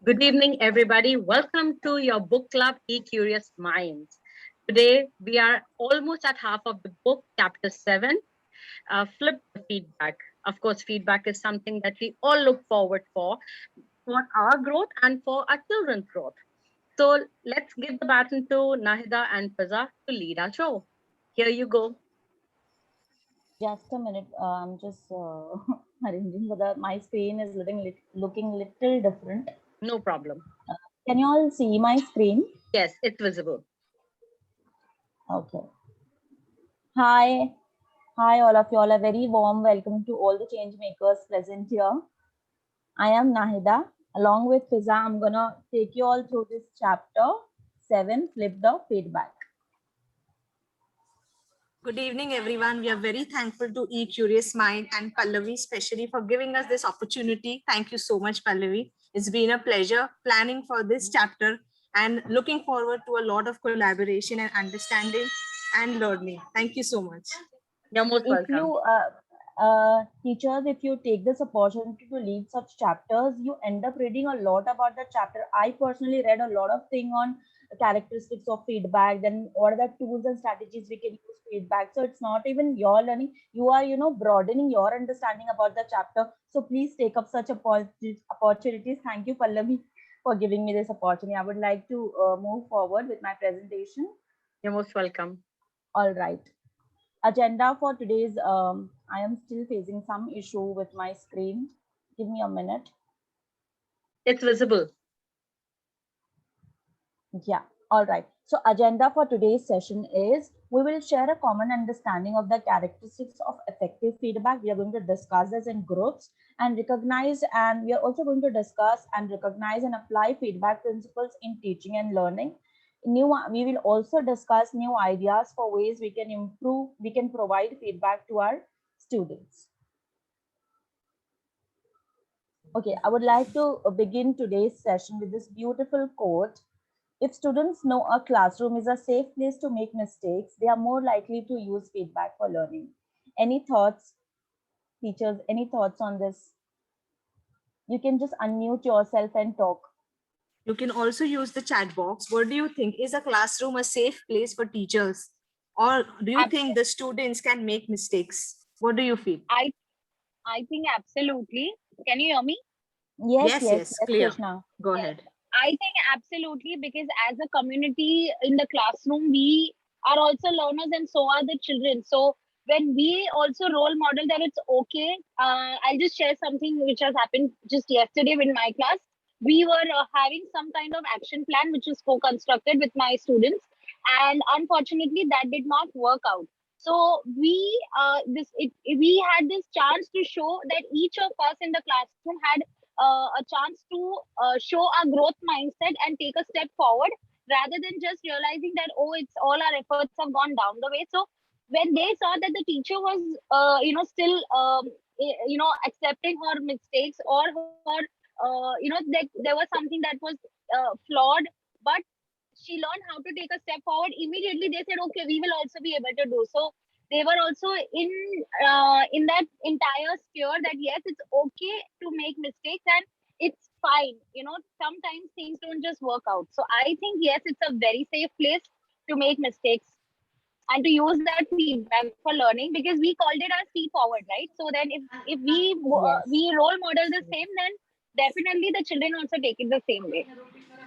Good evening, everybody. Welcome to your book club, E-Curious Minds. Today, we are almost at half of the book, chapter 7, Flip the Feedback. Of course, feedback is something that we all look forward for our growth and for our children's growth. So let's give the baton to Nahida and Fiza to lead our show. Here you go. Just a minute. I'm just arranging for the. My screen is looking little different. No problem. Can you all see my screen? Yes, it's visible. Okay. Hi, all of you. All a very warm welcome to all the change makers present here. I am Nahida. Along with Fiza, I'm gonna take you all through this chapter 7, Flip the Feedback. Good evening, everyone. We are very thankful to E-Curious Mind and Pallavi, especially for giving us this opportunity. Thank you so much, Pallavi. It's been a pleasure planning for this chapter and looking forward to a lot of collaboration and understanding and learning. Thank you so much. You're most If welcome. you teachers, if you take this opportunity to lead such chapters, you end up reading a lot about the chapter. I personally read a lot of thing on the characteristics of feedback, then what are the tools and strategies we can use feedback. So it's not even your learning, you are broadening your understanding about the chapter. So please take up such opportunities. Thank you, Pallavi, for giving me this opportunity. I would like to move forward with my presentation. You're most welcome. All right. Agenda for today's, I am still facing some issue with my screen. Give me a minute. It's visible. Yeah. All right. So agenda for today's session is we will share a common understanding of the characteristics of effective feedback. We are going to discuss this in groups and recognize, and we are also going to discuss and recognize and apply feedback principles in teaching and learning. We will also discuss new ideas for ways we can improve, we can provide feedback to our students. Okay, I would like to begin today's session with this beautiful quote. If students know a classroom is a safe place to make mistakes, they are more likely to use feedback for learning. Any thoughts, teachers? Any thoughts on this? You can just unmute yourself and talk. You can also use the chat box. What do you think? Is a classroom a safe place for teachers? Or do you think the students can make mistakes? What do you feel? I think absolutely. Can you hear me? Yes, clear. Krishna. Go ahead. I think absolutely, because as a community in the classroom, we are also learners and so are the children. So when we also role model that it's okay, I'll just share something which has happened just yesterday in my class. We were having some kind of action plan which was co-constructed with my students, and unfortunately that did not work out. So we had this chance to show that each of us in the classroom had a chance to show our growth mindset and take a step forward, rather than just realizing that, oh, it's all our efforts have gone down the way. So when they saw that the teacher was still accepting her mistakes or her there was something that was flawed, but she learned how to take a step forward, immediately they said, okay, we will also be able to do so. They were also in that entire sphere that yes, it's okay to make mistakes and it's fine. Sometimes things don't just work out. So I think yes, it's a very safe place to make mistakes and to use that feedback for learning, because we called it as feed forward, right? So then if we role model the same, then definitely the children also take it the same way.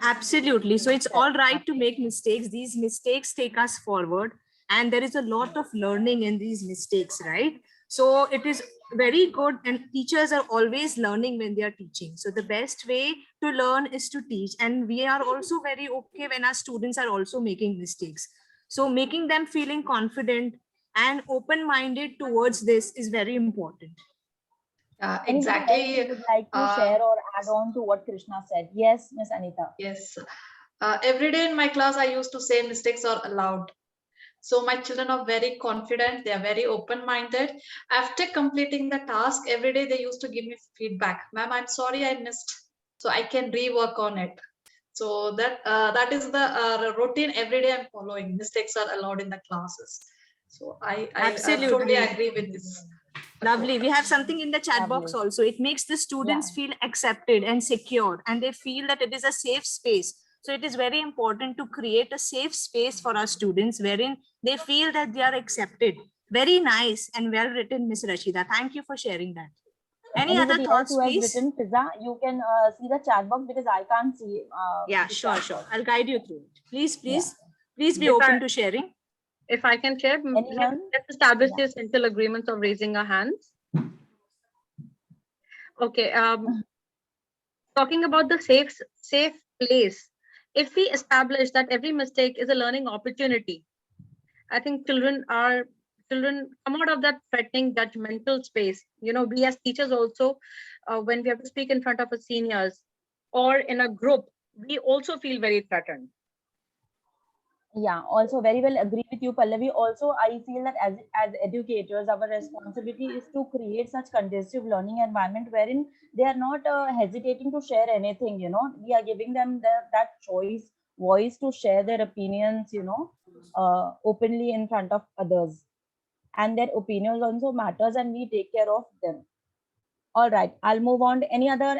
Absolutely. So it's all right to make mistakes. These mistakes take us forward, and there is a lot of learning in these mistakes, right? So it is very good, and teachers are always learning when they are teaching. So the best way to learn is to teach, and we are also very okay when our students are also making mistakes. So making them feeling confident and open-minded towards this is very important. Anybody else who would like to share or add on to what Krishna said? Yes, Miss Anita. Yes. Every day in my class, I used to say mistakes are allowed. So my children are very confident. They are very open-minded. After completing the task, every day they used to give me feedback. Ma'am, I'm sorry I missed. So I can rework on it. So that is the routine every day I'm following. Mistakes are allowed in the classes. So I totally agree with this. Lovely. We have something in the chat box Lovely. also. It makes the students feel accepted and secure, and they feel that it is a safe space. So it is very important to create a safe space for our students wherein they feel that they are accepted. Very nice and well written, Miss Rashida. Thank you for sharing that. Any other Anybody else thoughts, who has please? written Fiza, you can see the chat box because I can't see. Yeah, the sure, chat sure. box. I'll guide you through it. Please be If open I- to sharing. If I can share, Anyone? let's establish Yeah. this simple agreements of raising our hands. Okay. Talking about the safe place. If we establish that every mistake is a learning opportunity, I think children come out of that threatening judgmental space. You know, we as teachers also, when we have to speak in front of our seniors or in a group, we also feel very threatened. Yeah, also very well agree with you, Pallavi. Also, I feel that as educators, our responsibility is to create such conducive learning environment wherein they are not hesitating to share anything. You know, we are giving them that voice to share their opinions. You know, openly in front of others, and their opinions also matters, and we take care of them. All right, I'll move on to any other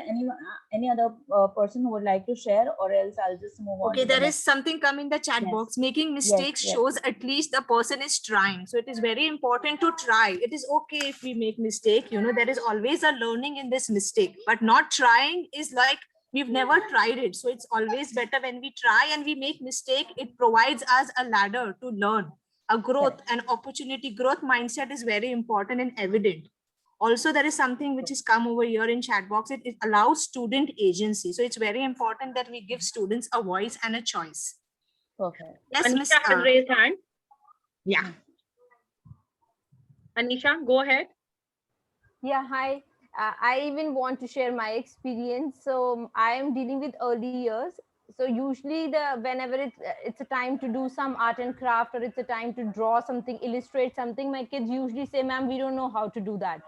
person who would like to share, or else I'll just move on Okay, to the there is next. something come in the chat Yes. box. Making Yes, mistakes yes. shows at least the person is trying. So it is very important to try. It is okay if we make mistake. You know, there is always a learning in this mistake. But not trying is like we've never tried it. So it's always better when we try and we make mistake. It provides us a ladder to learn. A growth, an opportunity, growth mindset is very important and evident. Also, there is something which has come over here in chat box. It allows student agency. So it's very important that we give students a voice and a choice. Perfect. Yes, Miss. Anisha has raised hand. Yeah. Anisha, go ahead. Yeah, hi. I even want to share my experience. So I am dealing with early years. So usually whenever it's a time to do some art and craft, or it's a time to draw something, illustrate something, my kids usually say, "Ma'am, we don't know how to do that."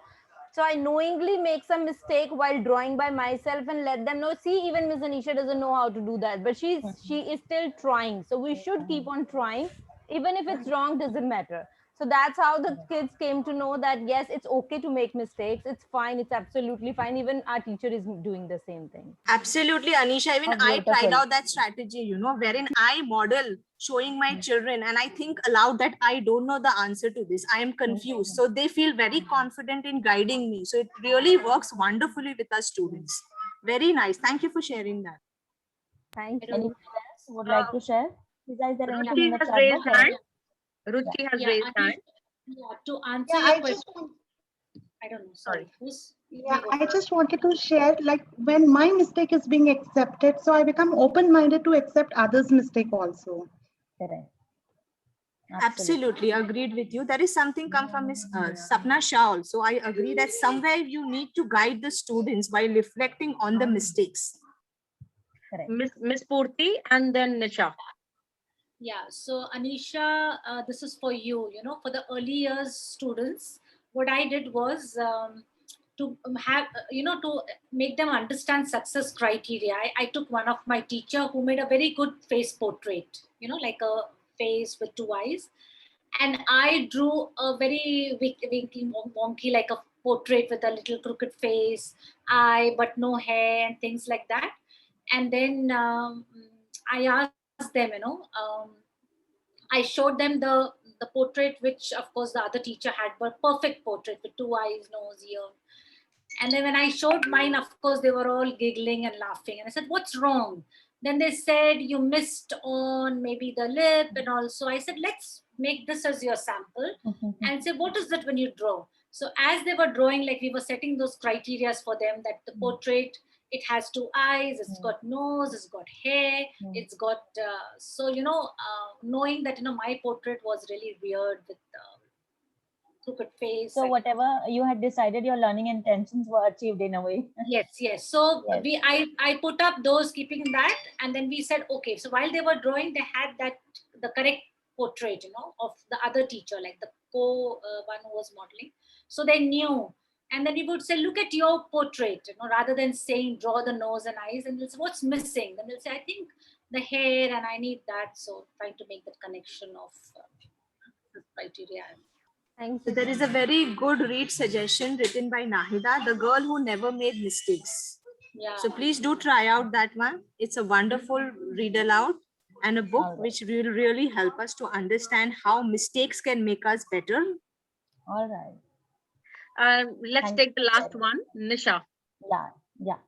So I knowingly make some mistake while drawing by myself and let them know. See, even Miss Anisha doesn't know how to do that, but she is still trying. So we should keep on trying, even if it's wrong, doesn't matter. So that's how the kids came to know that yes, it's okay to make mistakes. It's fine. It's absolutely fine. Even our teacher is doing the same thing. Absolutely, Anisha. Even Oh, I tried beautiful. out that strategy, you know, wherein I model showing my children and I think aloud that I don't know the answer to this. I am confused. So they feel very confident in guiding me. So it really works wonderfully with our students. Very nice. Thank you for sharing that. Thank you. Anyone else would like to share? Is there anything in Ruchi the has chat raised box? hand. Ruchi has raised hand. To answer your question, I don't know. Sorry. Yeah, I just wanted to share, like, when my mistake is being accepted, so I become open-minded to accept others' mistake also. Correct. Absolutely agreed with you. There is something come from Miss Sapna Shah also. I agree that somewhere you need to guide the students by reflecting on the mistakes. Correct. Miss Purti and then Nisha. Yeah, so Anisha, this is for you, for the early years students. What I did was to have, to make them understand success criteria. I took one of my teacher who made a very good face portrait, like a face with two eyes. And I drew a very winky, wonky, like a portrait with a little crooked face, eye, but no hair and things like that. And then I asked them, I showed them the portrait, which of course the other teacher had, but perfect portrait with two eyes, nose, ear. And then when I showed mine, of course, they were all giggling and laughing. And I said, "What's wrong?" Then they said, "You missed on maybe the lip." And also I said, "Let's make this as your sample and say, what is that when you draw?" So as they were drawing, like we were setting those criteria for them, that the portrait, it has two eyes, it's got nose, it's got hair, it's got, knowing that, my portrait was really weird with crooked face. So whatever you had decided, your learning intentions were achieved in a way. Yes. So Yes. I put up those, keeping that, and then we said, okay. So while they were drawing, they had the correct portrait, of the other teacher, like the one who was modeling. So they knew. And then we would say, "Look at your portrait," rather than saying, "Draw the nose and eyes." And they'll say, "What's missing?" Then they'll say, "I think the hair, and I need that." So trying to make that connection of this criteria. Thank So you. there is a very good read suggestion written by Nahida, the girl who never made mistakes. Yeah. So please do try out that one. It's a wonderful read aloud and a book Alright. which will really help us to understand how mistakes can make us better. All right. Let's Thank take the you last very one, Nisha. Yeah, yeah.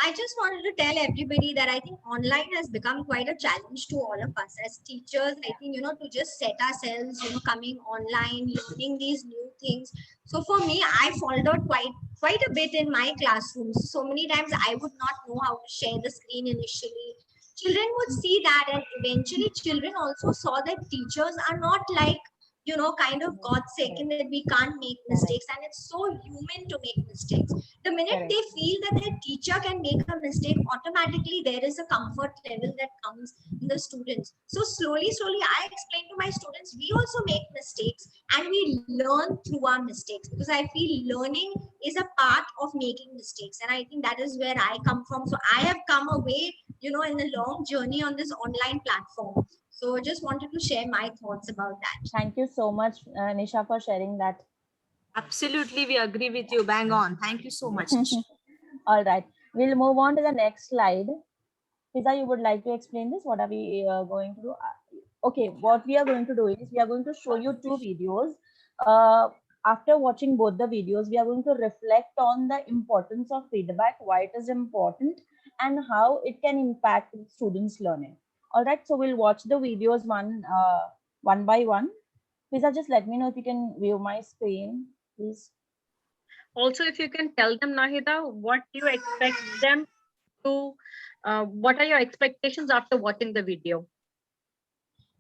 I just wanted to tell everybody that I think online has become quite a challenge to all of us as teachers. I think, to just set ourselves, coming online, learning these new things. So for me, I followed quite a bit in my classrooms. So many times I would not know how to share the screen initially. Children would see that, and eventually children also saw that teachers are not like, kind of God's sake, and that we can't make mistakes, and it's so human to make mistakes. The minute Correct. they feel that their teacher can make a mistake, automatically there is a comfort level that comes in the students. So slowly, I explain to my students, we also make mistakes and we learn through our mistakes, because I feel learning is a part of making mistakes. And I think that is where I come from. So I have come away, in a long journey on this online platform. So just wanted to share my thoughts about that. Thank you so much, Nisha, for sharing that. Absolutely, we agree with you. Bang on. Thank you so much, Nisha. All right. We'll move on to the next slide. Fiza, you would like to explain this? What are we going to do? Okay, what we are going to do is we are going to show you two videos. After watching both the videos, we are going to reflect on the importance of feedback, why it is important, and how it can impact students' learning. All right, so we'll watch the videos one by one. Fiza, just let me know if you can view my screen, please. Also, if you can tell them, Nahida, what do you expect them to, what are your expectations after watching the video?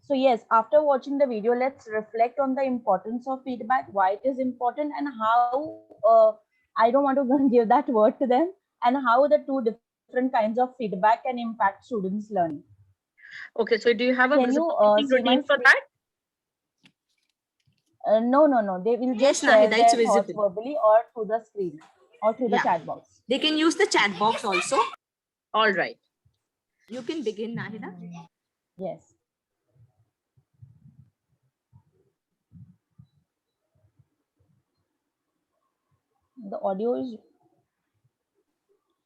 So yes, after watching the video, let's reflect on the importance of feedback, why it is important, and how I don't want to give that word to them, and how the two different kinds of feedback can impact students' learning. Okay, so do you have a Can you visibility see my routine for screen? that? No. They will Yes, just share Nahida, it's their thoughts visible. verbally or through the screen or through the Yeah. chat box. They can use the chat box also. All right. You can begin, Nahida. Yes. The audio is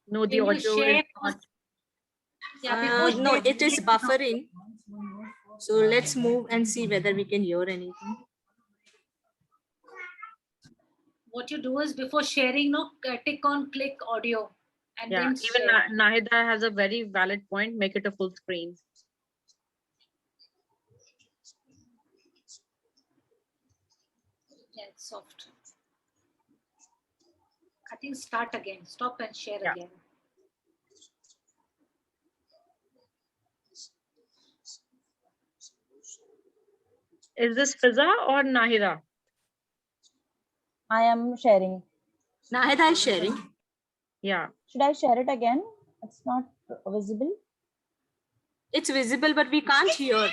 No, the Can you audio share? is not. Yeah, before No, sharing, it is buffering. So let's move and see whether we can hear anything. what you do is before sharing, tick on click audio and Yeah, then even share. Nahida has a very valid point. Make it a full screen. Yeah, it's soft. I think start again. Stop and share Yeah. again. Is this Fiza or Nahida? I am sharing. Nahida is sharing. Yeah. Should I share it again? It's not visible. It's visible, but we can't hear.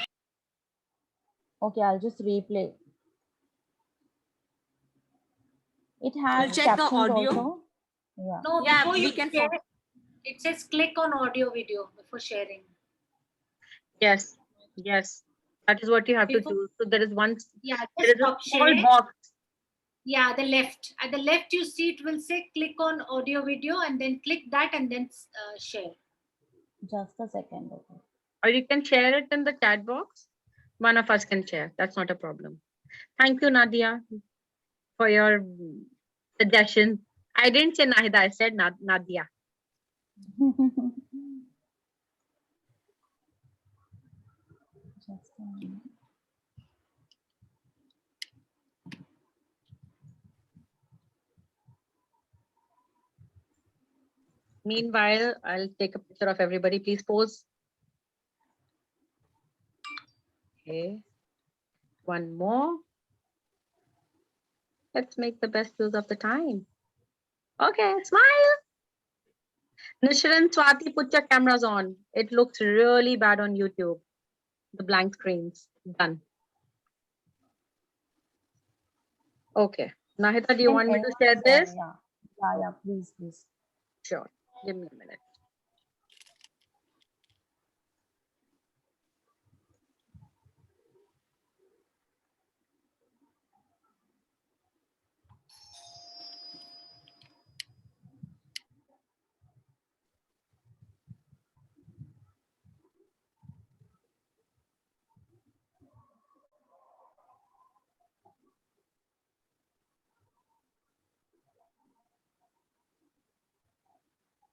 Okay, I'll just replay. It has We'll check the captions audio. also. Yeah. No, Yeah, before we you can share, it says click on audio video before sharing. Yes. Yes. That is what you have to Before- do. So there is one. Yeah, There just is a stop small share. box. Yeah, the left. At the left, you see it will say click on audio video and then click that and then share. Just a second. Okay. Or you can share it in the chat box. One of us can share. That's not a problem. Thank you, Nadia, for your suggestion. I didn't say Nahida, I said Nadia. Just a minute. Meanwhile, I'll take a picture of everybody. Please pose. Okay. One more. Let's make the best use of the time. Okay, smile. Nishran, Swati, put your cameras on. It looks really bad on YouTube. The blank screens. Done. Okay. Nahida, do you Can want me to anyone share share? this? Yeah, please. Sure. Give me a minute.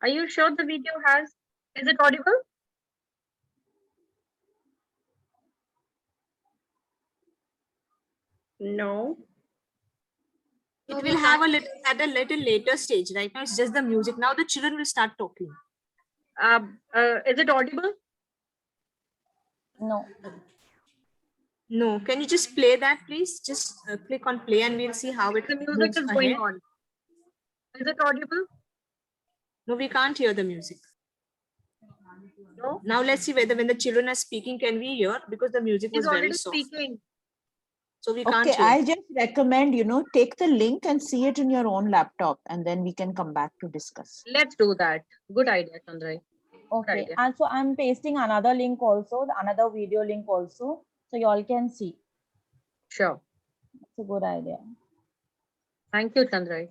Are you sure the video is it audible? No. It will have at a little later stage. Right now, it's just the music. Now the children will start talking. Is it audible? No. No. Can you just play that, please? Just click on play and we'll see how it The music moves is going ahead. on. Is it audible? No, we can't hear the music. No. Now let's see whether when the children are speaking, can we hear? Because the music was He's very already soft. speaking. So we can't Okay, hear. I just recommend, take the link and see it in your own laptop, and then we can come back to discuss. Let's do that. Good idea, Chandra. Okay. idea. And so I'm pasting another link also, another video link also, so you all can see. Sure. It's a good idea. Thank you, Chandra.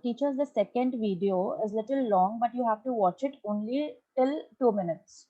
Teachers, the second video is little long, but you have to watch it only till 2 minutes.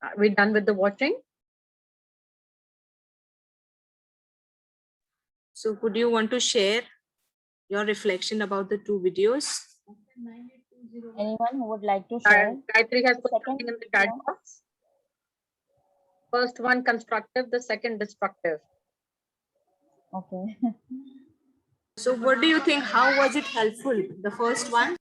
Are we done with the watching? So would you want to share your reflection about the two videos? Anyone who would like to share? Gayatri has put Second something in the chat one. box. First one constructive, the second destructive. Okay. So what do you think? How was it helpful? The first one?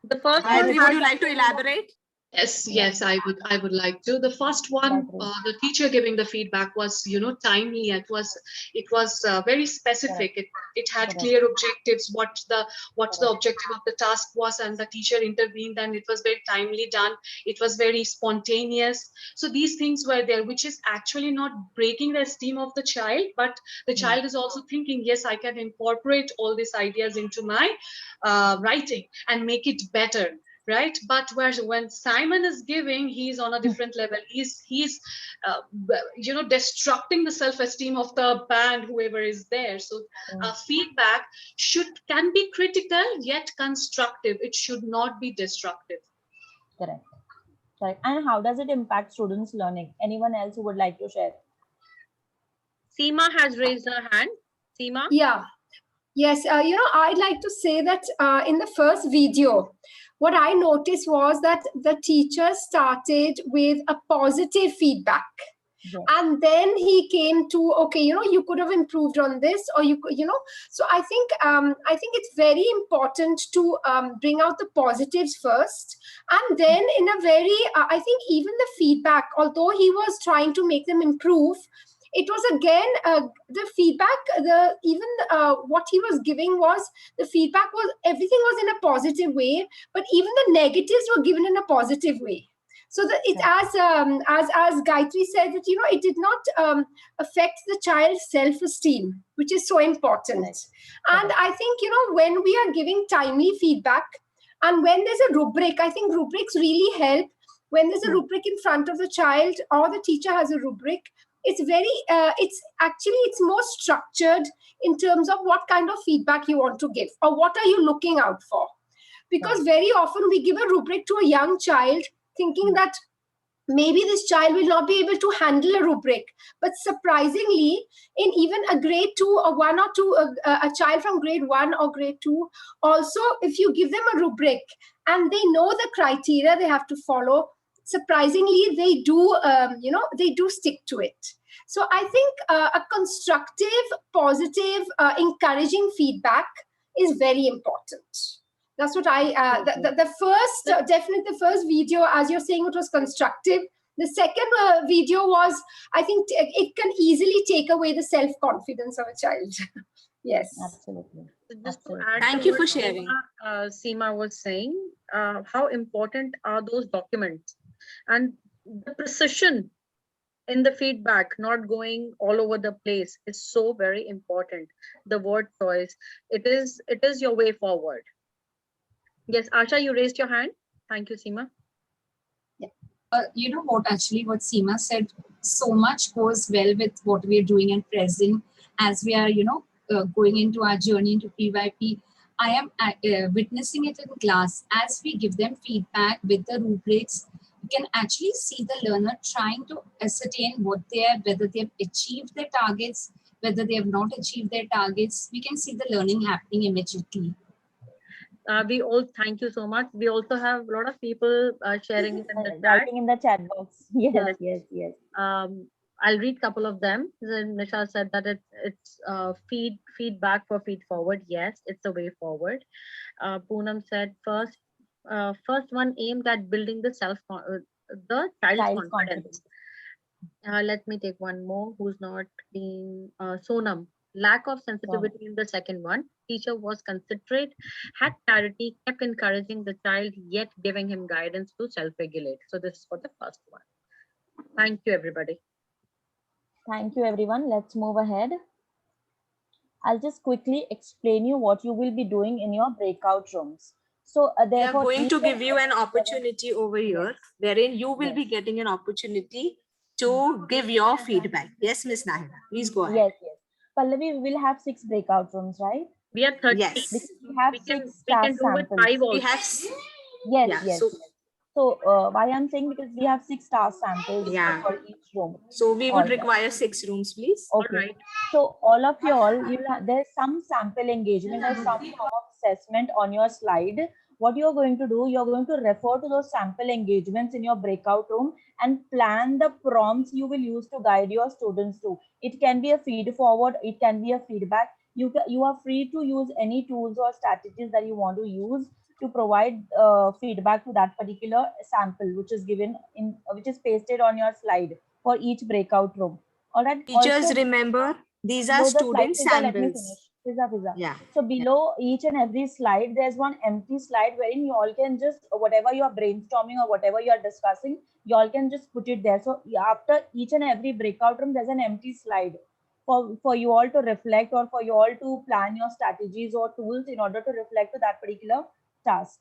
The first Gayatri, one would you like to elaborate? Yes, Yeah. yes, I would like to. The first one, the teacher giving the feedback was, timely. It was very specific. It had Correct. clear objectives, what the objective of the task was, and the teacher intervened, and it was very timely done. It was very spontaneous. So these things were there, which is actually not breaking the esteem of the child, but the child is also thinking, yes, I can incorporate all these ideas into my writing and make it better. Right, but when Simon is giving, he's on a different level. He's destructing the self-esteem of the band, whoever is there. So feedback can be critical yet constructive. It should not be destructive. Correct. Correct. And how does it impact students' learning? Anyone else who would like to share? Seema has raised her hand. Seema? Yeah. Yes, I'd like to say that in the first video, what I noticed was that the teacher started with a positive feedback. Yeah. And then he came to, okay, you could have improved on this, or you could, so I think it's very important to bring out the positives first. And then in a very, I think even the feedback, although he was trying to make them improve, it was again the feedback, what he was giving was, the feedback was, everything was in a positive way, but even the negatives were given in a positive way. So that it, as Gayatri said, that it did not affect the child's self-esteem, which is so important. And I think when we are giving timely feedback, and when there's a rubric, I think rubrics really help. When there's a rubric in front of the child, or the teacher has a rubric, it's very it's more structured in terms of what kind of feedback you want to give, or what are you looking out for. Because very often we give a rubric to a young child thinking that maybe this child will not be able to handle a rubric. But surprisingly, in even a grade 2 or 1 or 2, a child from grade 1 or grade 2, also if you give them a rubric and they know the criteria they have to follow, surprisingly they do they do stick to it. So I think a constructive, positive, encouraging feedback is very important. That's what the first, definitely the first video, as you're saying, it was constructive. The second video was, I think it can easily take away the self-confidence of a child. Yes. Absolutely. Just to add Thank to you what for sharing. Seema was saying, how important are those documents and the precision in the feedback, not going all over the place, is so very important. The word choice, it is your way forward. Yes, Asha, you raised your hand. Thank you, Seema. Yeah. You know what, actually, what Seema said so much goes well with what we are doing at present as we are, going into our journey into PYP. I am witnessing it in class. As we give them feedback with the rubrics, you can actually see the learner trying to ascertain whether they have achieved their targets, whether they have not achieved their targets. We can see the learning happening immediately. We all thank you so much. We also have a lot of people sharing it in the chat. Writing in the chat box. Yes. I'll read a couple of them. Nisha said that it's feedback for feed forward. Yes, it's a way forward. Poonam said first one aimed at building the child's confidence. Let me take one more who's not been Sonam. Lack of sensitivity in the second one. Teacher was considerate, had clarity, kept encouraging the child, yet giving him guidance to self-regulate. So this is for the first one. Thank you, everybody. Thank you, everyone. Let's move ahead. I'll just quickly explain you what you will be doing in your breakout rooms. So we are going to give you an opportunity over here, wherein you will be getting an opportunity to give your feedback. Yes, Ms. Nahida, please go ahead. Yes. Pallavi, we will have 6 breakout rooms, right? We are 30. Yes. We have 6 task samples. We have Yes. So why I'm saying, because we have 6 task samples for each room. So we would require 6 rooms, please. Okay. All right. So all of you all, there's some sample engagement or some form of assessment on your slide. What you're going to do, you're going to refer to those sample engagements in your breakout room and plan the prompts you will use to guide your students to. It can be a feed forward, it can be a feedback. You are free to use any tools or strategies that you want to use to provide feedback to that particular sample, which is given in, which is pasted on your slide for each breakout room. All right. Teachers, Also, remember, these are below the student slide, let me samples. finish. Yeah. So below each and every slide, there's one empty slide wherein you all can just, whatever you are brainstorming or whatever you are discussing, you all can just put it there. So after each and every breakout room, there's an empty slide for you all to reflect, or for you all to plan your strategies or tools in order to reflect to that particular task.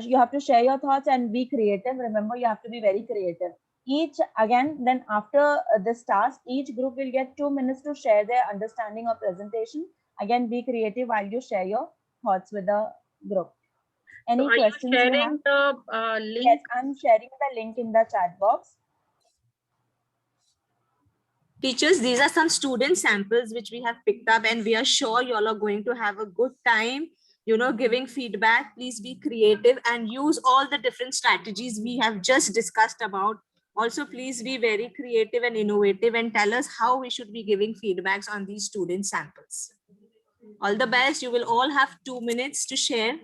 You have to share your thoughts and be creative. Remember, you have to be very creative. Then after this task, each group will get 2 minutes to share their understanding or presentation. Again, be creative while you share your thoughts with the group. Any So are questions you you sharing have? the link? Yes, I'm sharing the link in the chat box. Teachers, these are some student samples which we have picked up, and we are sure you all are going to have a good time, you know, giving feedback. Please be creative and use all the different strategies we have just discussed about. Also, please be very creative and innovative and tell us how we should be giving feedbacks on these student samples. All the best. You will all have 2 minutes to share.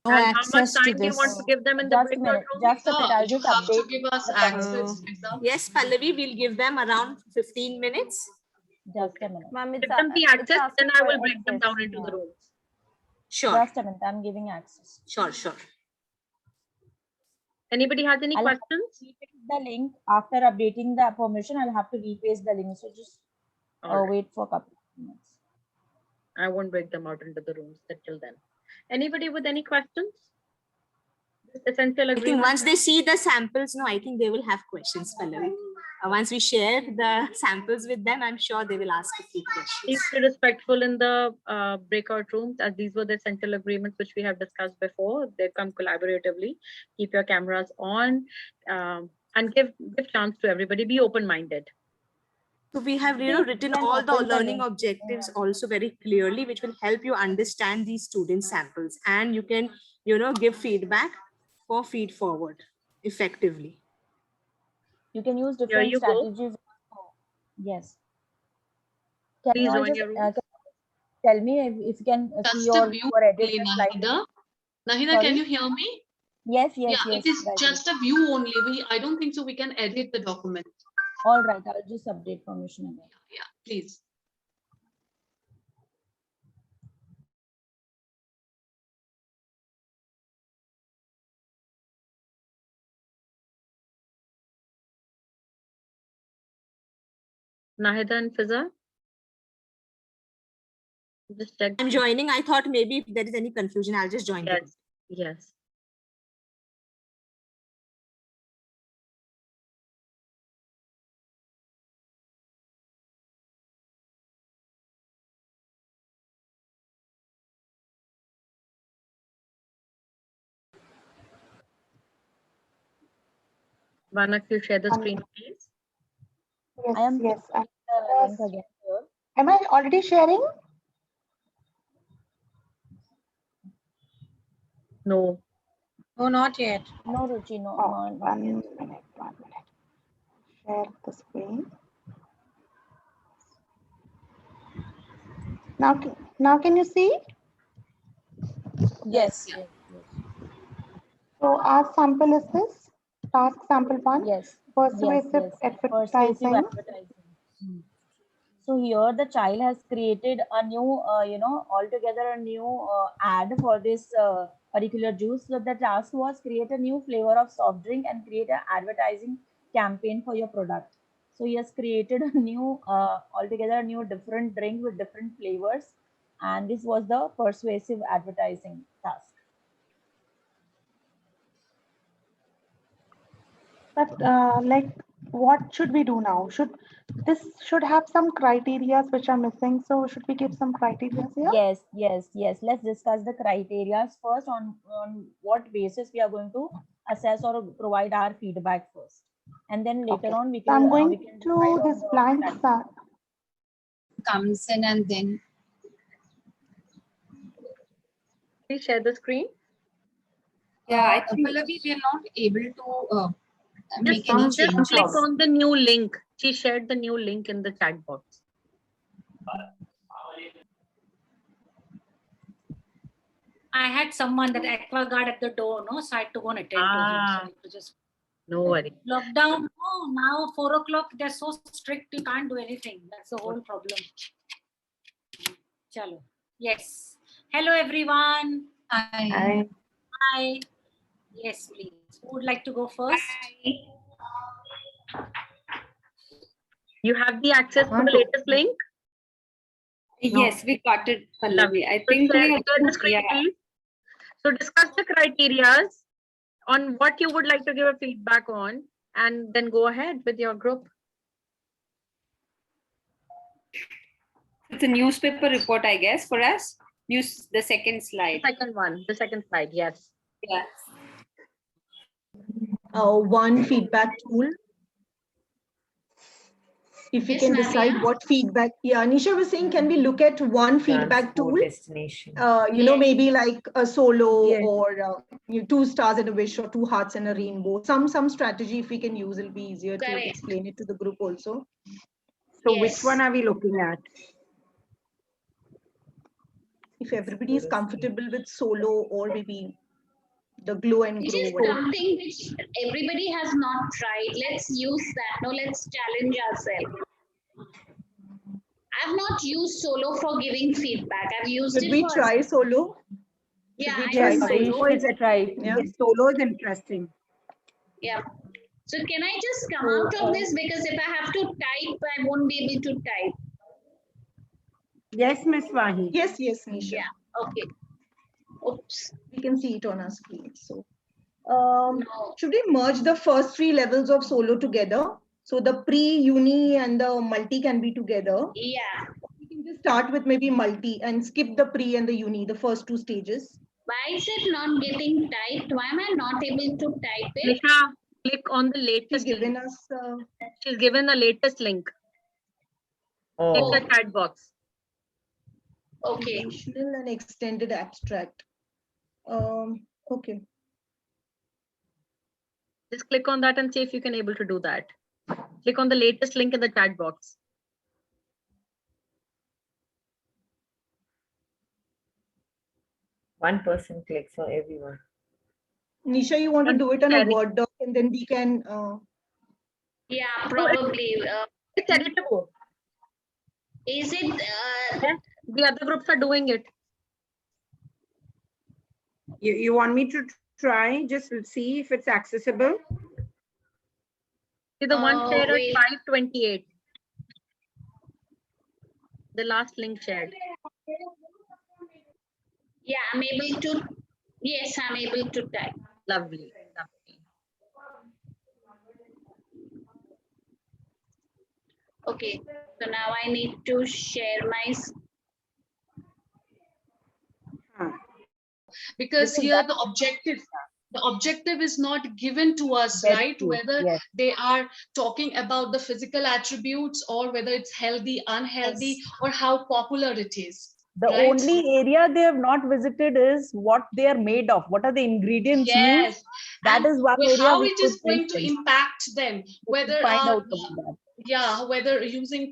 No And how much access to time do you this. want to give them in the Just a breakout minute. room? Just a minute. I'll You just have to update. give us access. Yes, Pallavi, we'll give them around 15 minutes. Just a minute. Ma'am, Give them the access, then I will break them down into the rooms. Sure. Just a minute. I'm giving access. Sure, sure. Anybody has any I'll questions? the link after updating the permission. I'll have to repaste the link. So just wait for a couple of minutes. I won't break them out into the rooms till then. Anybody with any questions? Essential I think agreement. once they see the samples, no, I think they will have questions, Pallavi. Once we share the samples with them, I'm sure they will ask a few questions. Please be respectful in the breakout rooms, as these were the essential agreements which we have discussed before. They come collaboratively. Keep your cameras on and give chance to everybody. Be open-minded. So we have, you know, written all the learning objectives also very clearly, which will help you understand these student samples, and you can, you know, give feedback for feed forward effectively. You can use different strategies. Yes. Can Please you all join just your rooms. tell me if you can see Just a your view edit only, the slide? Nahida. Nahida, Sorry? can you hear me? Yes, yes, Yeah, yes. it is right, just a view only. I don't think so we can edit the document. All right, I'll just update permission again. Yeah, please. Nahida and Fiza? Just check. I'm joining. I thought maybe if there is any confusion, I'll just join. Yes, yes. Vanak, you share the screen, please. Yes, I am yes. the link again here. Am I already sharing? No. No, not yet. No, Ruchi, no. Oh, no, one minute, 1 minute. Share the screen. Now can you see? Yes. Yes. So our sample is this task sample 1. Yes. Persuasive advertising. So here the child has created a new, altogether a new ad for this particular juice. So the task was create a new flavor of soft drink and create an advertising campaign for your product. So he has created a new, altogether a new different drink with different flavors. And this was the persuasive advertising task. But like, what should we do now? This should have some criteria which are missing. So should we give some criteria here? Yes. Let's discuss the criteria first. On what basis we are going to assess or provide our feedback first, and then later on we can. So I'm going we can to this blank comes in, and then Please share the screen. Yeah, Pallavi, we are not able to make any Just changes. click on the new link. She shared the new link in the chat box. I had someone that aqua guard at the door, no, so I had to go and attend to him. So I had to just No worry. lockdown. No, now 4 o'clock they're so strict you can't do anything. That's the whole problem. Chalo. Yes. Hello everyone. Hi. Hi. Yes, please. Who would like to go first? You have the access to the latest link? Yes, we got it, Pallavi. Lovely. I So think share we the screen, please. So discuss the criteria on what you would like to give a feedback on, and then go ahead with your group. It's a newspaper report, I guess, for us. Use the second slide. Second one, the second slide, yes. Yes. One feedback tool. If we can decide what feedback, Nisha was saying, can we look at one feedback tool? Destination. You know, maybe like a solo or 2 stars and a wish or 2 hearts and a rainbow. Some strategy if we can use, it'll be easier to explain it to the group also. So which one are we looking at? If everybody is comfortable with solo or maybe the glow and Which grow. is whatever. something which everybody has not tried. Let's use that. Now let's challenge ourselves. I've not used solo for giving feedback. I've used Should it we for try solo? Yeah, Should we I try know. solo? Is it right? Yeah. Solo is interesting. Yeah. So can I just come out of this, because if I have to type, I won't be able to type. Yes, Miss Wahi. Yes, Nisha. Yeah. Okay. Oops. We can see it on our screen. So, should we merge the first 3 levels of solo together? So the pre-uni and the multi can be together. Yeah. We can just start with maybe multi and skip the pre and the uni, the first 2 stages. Why is it not getting typed? Why am I not able to type it? Nisha, click on the latest. She's given link. us. She's given the latest link. Oh. In the chat box. Okay. Additional and extended abstract. Okay. Just click on that and see if you can able to do that. Click on the latest link in the chat box. One person clicks for everyone. Nisha, you want to do it on a Word doc and then we can. Yeah, probably. It's editable. Is it? The other groups are doing it. You want me to try? Just see if it's accessible. See the one shared wait. at 5:28. The last link shared. Yeah, I'm able to. Yes, I'm able to type. Lovely. Okay, so now I need to share my. Because here the objective is not given to us, That's right? true. Whether Yes. they are talking about the physical attributes or whether it's healthy, unhealthy, or how popular it is. The right? only area they have not visited is what they are made of. What are the ingredients Yes. used? That And is one area how we it is could going to mention. impact them, whether Find out about that. yeah, whether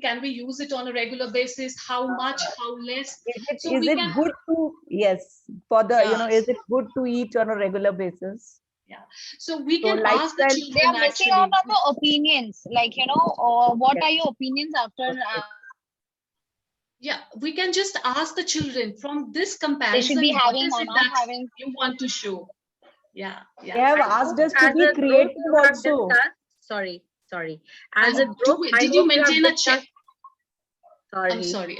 can we use it on a regular basis, how much, how less. So Is we it can, good to, yes, for the, is it good to eat on a regular basis? Yeah. So we can lifestyle- ask the children. They are missing out on the opinions, like, what are your opinions after? Yeah, we can just ask the children from this comparison, be what having is or it not that having. you want to show? Yeah, yeah. They have asked us to As be a group, creative you have also. discussed- Sorry. As a And group, I did you hope have maintain a discussed- check? I'm sorry,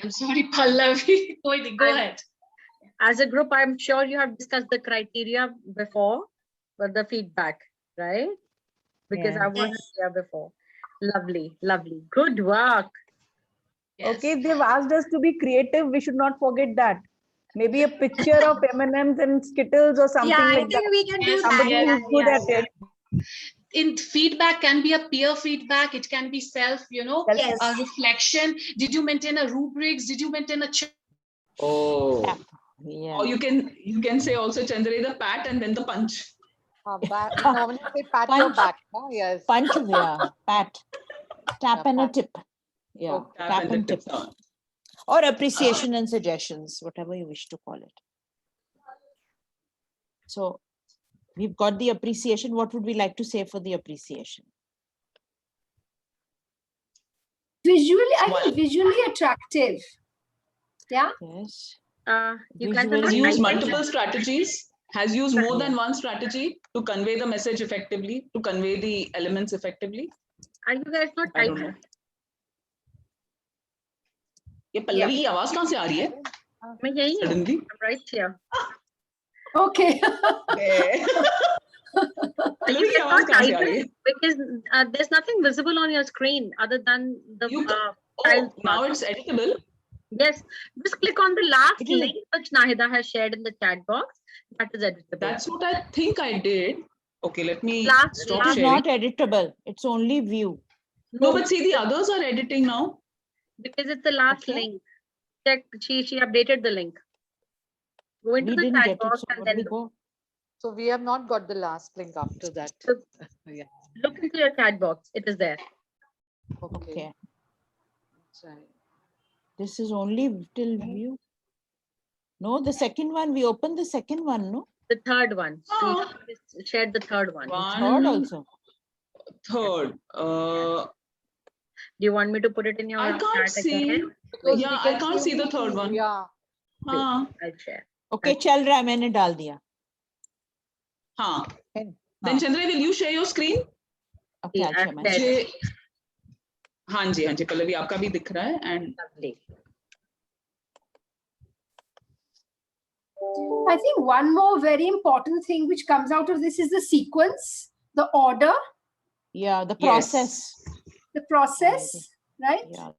Pallavi. Go ahead. As a group, I'm sure you have discussed the criteria before, but the feedback, right? Because I wasn't here before. Lovely. Good work. Okay, if they've asked us to be creative, we should not forget that. Maybe a picture of M&Ms and Skittles or something I like think that. we can do Somebody that. who's good at it. In feedback can be a peer feedback. It can be self, Yes. reflection. Did you maintain a rubrics? Did you maintain a check? Oh. Yeah. Or you can say also, Chandra, the pat and then the punch. Back, normally they pat your back. No? Yes. Punch, yeah, pat. Tap and a tip. Yeah, Oh, tap and tip. Or appreciation and suggestions, whatever you wish to call it. So we've got the appreciation. What would we like to say for the appreciation? Visually, I think visually attractive. Yeah. Yes. You guys are Has not used typing. multiple strategies, has used more than one strategy to convey the message effectively, to convey the elements effectively. Are you guys not I don't know. typing? ये पल्लवी की आवाज कहाँ से आ रही है? मैं यही हूँ. Suddenly? I'm right here. Okay. Pallavi की आवाज कहाँ से आ रही है? Because there's nothing visible on your screen other than the Oh, now it's editable. Yes, just click on the last link which Nahida has shared in the chat box. That is editable. That's what I think I did. Okay, let me It stop is sharing. not editable. It's only view. No, but see, the others are editing now. Because it's the last link. Check. She updated the link. Go into the chat box and then look. So we have not got the last link after that. Yeah. Look into your chat box. It is there. Okay. That's right. This is only till view. No, the second one, we opened the second one, no? The third one. We shared the third one. Third also. Third. Do you want me to put it in your I can't chat see. again? Yeah, I can't see the third one. Yeah. हाँ. I'll share. Okay, चल रहा है, मैंने डाल दिया. हाँ. Then Chandra, will you share your screen? Okay, I'll share my screen. हाँ जी, पल्लवी आपका भी दिख रहा है and I think one more very important thing which comes out of this is the sequence, the order. Yeah, the process. The process, right? Yeah.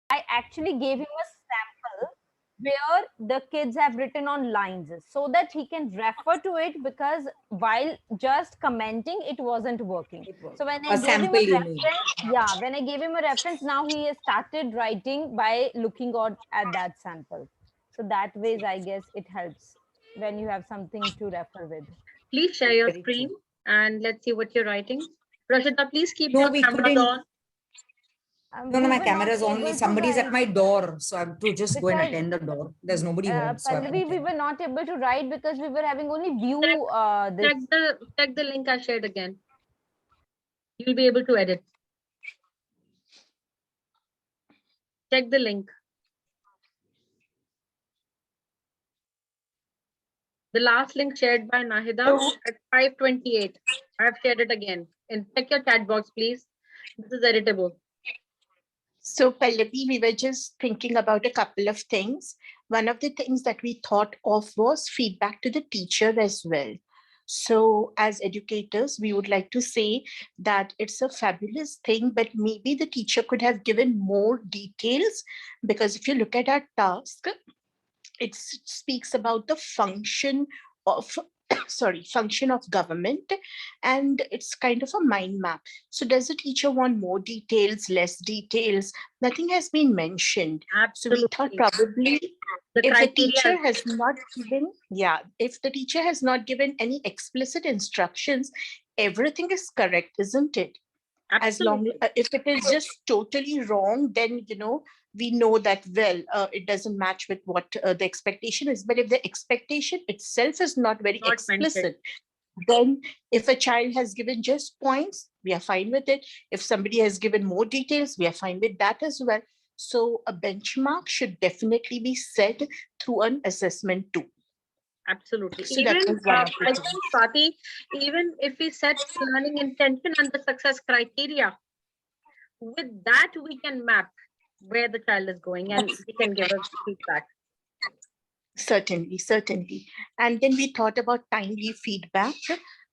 I actually gave him a sample where the kids have written on lines so that he can refer to it, because while just commenting, it wasn't working. So when I gave him a reference, when I gave him a reference, now he has started writing by looking at that sample. So that ways, I guess it helps when you have something to refer with. Please share your screen and let's see what you're writing. Rashida, please keep your cameras on. No, my camera is on. Somebody's at my door, so I have to just go and attend the door. There's nobody home. So Pallavi, we were not able to write because we were having only view. Check the link I shared again. You'll be able to edit. Check the link. The last link shared by Nahida at 5:28. I have shared it again. And check your chat box, please. This is editable. So Pallavi, we were just thinking about a couple of things. One of the things that we thought of was feedback to the teacher as well. So as educators, we would like to say that it's a fabulous thing, but maybe the teacher could have given more details, because if you look at our task, it speaks about the function of function of government, and it's kind of a mind map. So does the teacher want more details, less details? Nothing has been mentioned. Absolutely. So we thought probably if the teacher has not given, if the teacher has not given any explicit instructions, everything is correct, isn't it? Absolutely. As long if it is just totally wrong, then we know that, well, it doesn't match with what the expectation is. But if the expectation itself is not very explicit, then if a child has given just points, we are fine with it. If somebody has given more details, we are fine with that as well. So a benchmark should definitely be set through an assessment too. Absolutely. So Even, I I think, Swati, even if we set learning intention and the success criteria, with that we can map where the child is going and we can give us feedback. Certainly. And then we thought about timely feedback.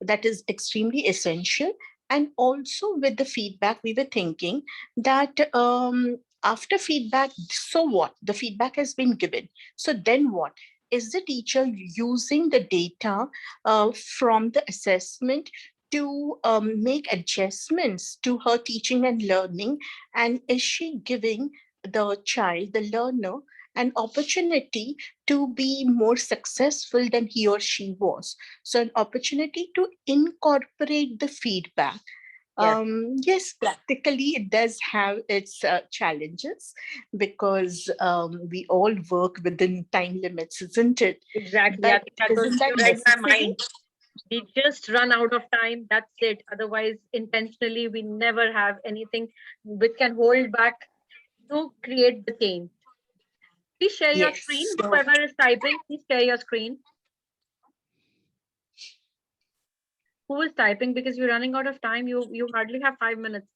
That is extremely essential. And also with the feedback, we were thinking that after feedback, so what? The feedback has been given. So then what? Is the teacher using the data from the assessment to make adjustments to her teaching and learning? And is she giving the child, the learner, an opportunity to be more successful than he or she was? So an opportunity to incorporate the feedback. Yes, practically it does have its challenges, because we all work within time limits, isn't it? Exactly. But That isn't that read my necessary? mind. We just run out of time. That's it. Otherwise, intentionally, we never have anything which can hold back to create the change. Please share your Yes. screen. So, Whoever is typing, please share your screen. Who is typing? Because you're running out of time. You hardly have 5 minutes.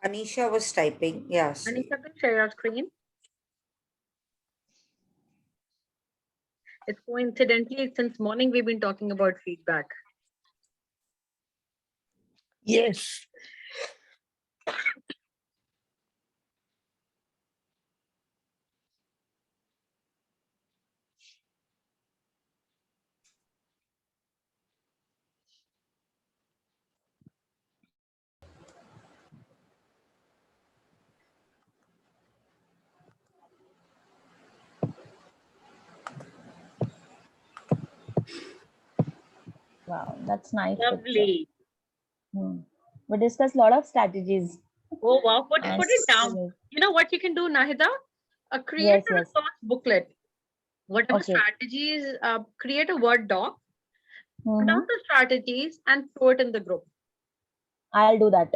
Anisha was typing. Yes. Anisha, please share your screen. It's coincidentally, since morning, we've been talking about feedback. yes. Wow, that's nice picture. Lovely. We discussed a lot of strategies. Oh, wow. Put And it down. You know what you can do, Nahida? Create Yes, a yes. resource booklet. Whatever Okay. strategies, create a Word doc, put down Mhm. the strategies and throw it in the group. I'll do that.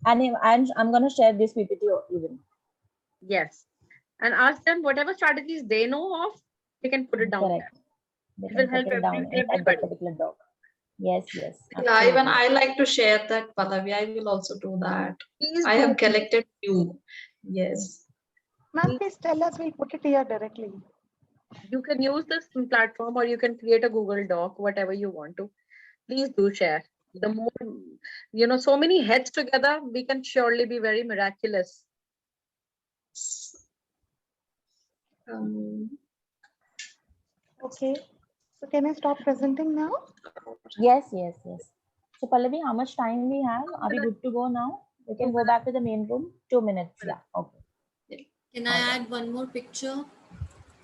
And I'm gonna share this PPT even. Yes. And ask them whatever strategies they know of, they can put it down Correct. there. They It will can help put it down inside that everybody. particular doc. Yes, yes. Yeah, even absolutely. I like to share that, Pallavi. I will also do that. Please I do. have collected few. Yes. Ma'am, please tell us, we'll put it here directly. You can use this platform or you can create a Google Doc, whatever you want to. Please do share. The more, so many heads together, we can surely be very miraculous. Okay. So can I stop presenting now? Yes, yes, yes. So Pallavi, how much time we have? Are we good to go now? We can go back to the main room. 2 minutes. Yeah. Okay. Can I add one more picture?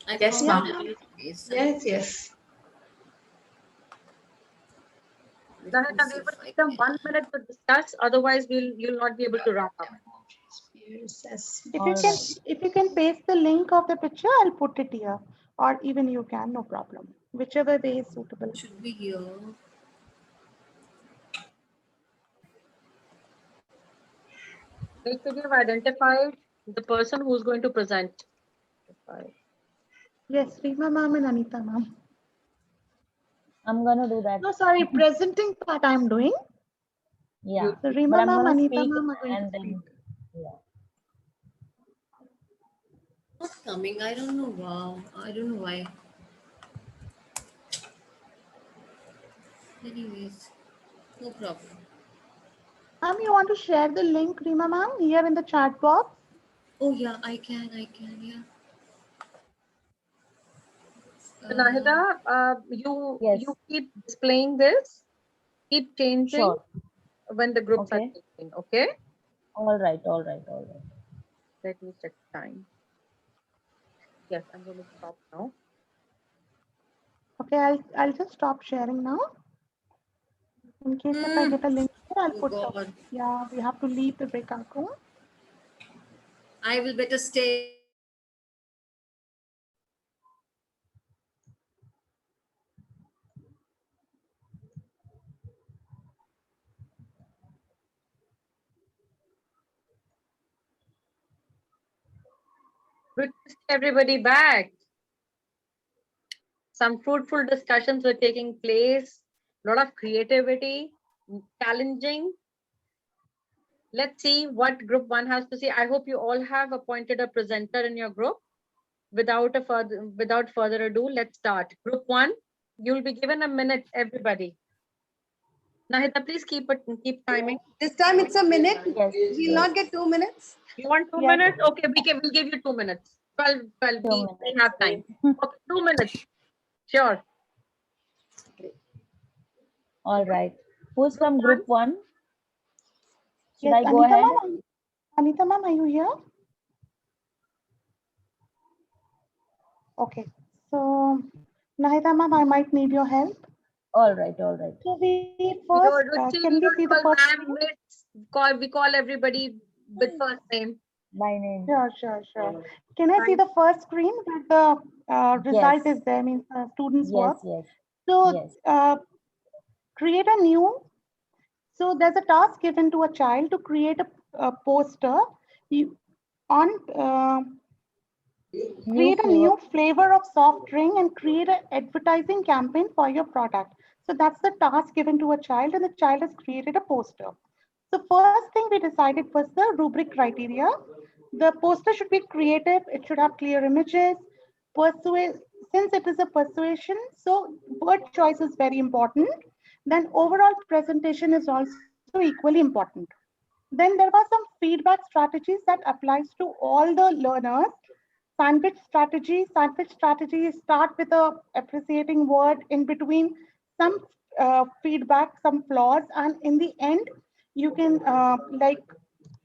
I Yes, found ma'am. it. Yes, yes. Nahida, we will give them 1 minute to discuss. Otherwise, you'll not be able to wrap up. If you can paste the link of the picture, I'll put it here. Or even you can, no problem. Whichever way is suitable. Should be here. Make sure you've identified the person who's going to present. Yes, Rima ma'am and Anita ma'am. I'm gonna do that. No, sorry, presenting part I'm doing. Yeah. So But Rima I'm ma'am, gonna Anita speak ma'am are going and to then speak. Not coming. I don't know. Wow. I don't know why. Anyways, no problem. Ma'am, you want to share the link, Rima ma'am, here in the chat box? Oh yeah, I can. Yeah. So Nahida, you keep displaying this, keep changing Sure. when the groups are changing, okay? All right. Let me check time. Yes, I'm going to stop now. Okay, I'll just stop sharing now. In case if I get a link here, I'll put God. yeah, we have to leave the breakout room. I will better stay. Good to see everybody back. Some fruitful discussions were taking place, a lot of creativity, challenging. Let's see what group 1 has to say. I hope you all have appointed a presenter in your group. Without further ado, let's start. Group 1, you'll be given a minute, everybody. Nahida, please keep timing. This time it's a minute. Yes. We'll not get 2 minutes. You want 2 minutes? Okay, we'll give you 2 minutes. 12, we have time. Okay, 2 minutes. Sure. All right. Who's from group 1? Should Yes, I go ahead? Anita ma'am, are you here? Okay. So, Nahida ma'am, I might need your help. All right. So we first, can we see the first? We call everybody with first name. By name. Sure. Can I see the first screen where the result is there, means the student's work? Yes. So create a new, so there's a task given to a child to create a poster on, create a new flavor of soft drink and create an advertising campaign for your product. So that's the task given to a child, and the child has created a poster. So first thing we decided was the rubric criteria. The poster should be creative. It should have clear images. Since it is a persuasion, so word choice is very important. Then overall presentation is also equally important. Then there were some feedback strategies that applies to all the learners. Sandwich strategy start with a appreciating word, in between some feedback, some flaws, and in the end you can like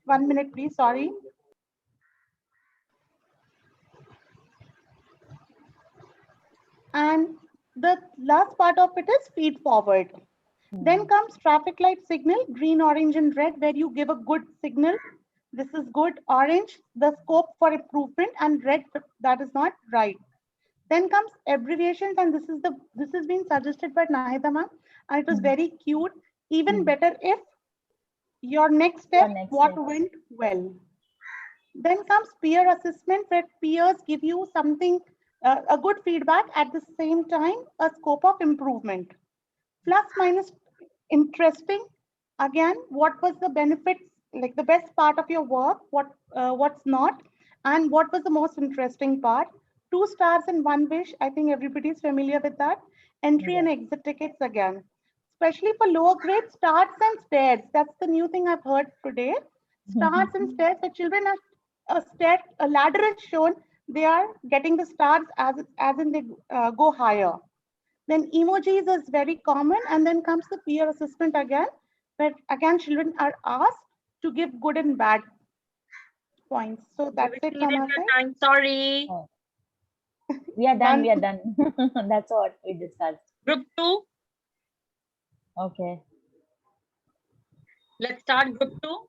1 minute please, sorry. And the last part of it is feed forward. Then comes traffic light signal, green, orange, and red, where you give a good signal. This is good. Orange, the scope for improvement, and red, that is not right. Then comes abbreviations, and this is being suggested by Nahida ma'am, and it was very cute. Even better if your next step, what went well. Then comes peer assessment, where peers give you something, a good feedback, at the same time a scope of improvement. Plus minus interesting, again, what was the benefits, like the best part of your work, what's not, and what was the most interesting part. 2 stars and 1 wish, I think everybody is familiar with that. Entry and exit tickets again. Especially for lower grades, starts and stairs, that's the new thing I've heard today. Starts and stairs, the children are a ladder is shown, they are getting the stars as in they go higher. Then emojis is very common, and then comes the peer assessment again, where again children are asked to give good and bad points. So that's it from our side. Sorry. We are done. We are done. That's what we discussed. Group 2. Okay. Let's start group 2.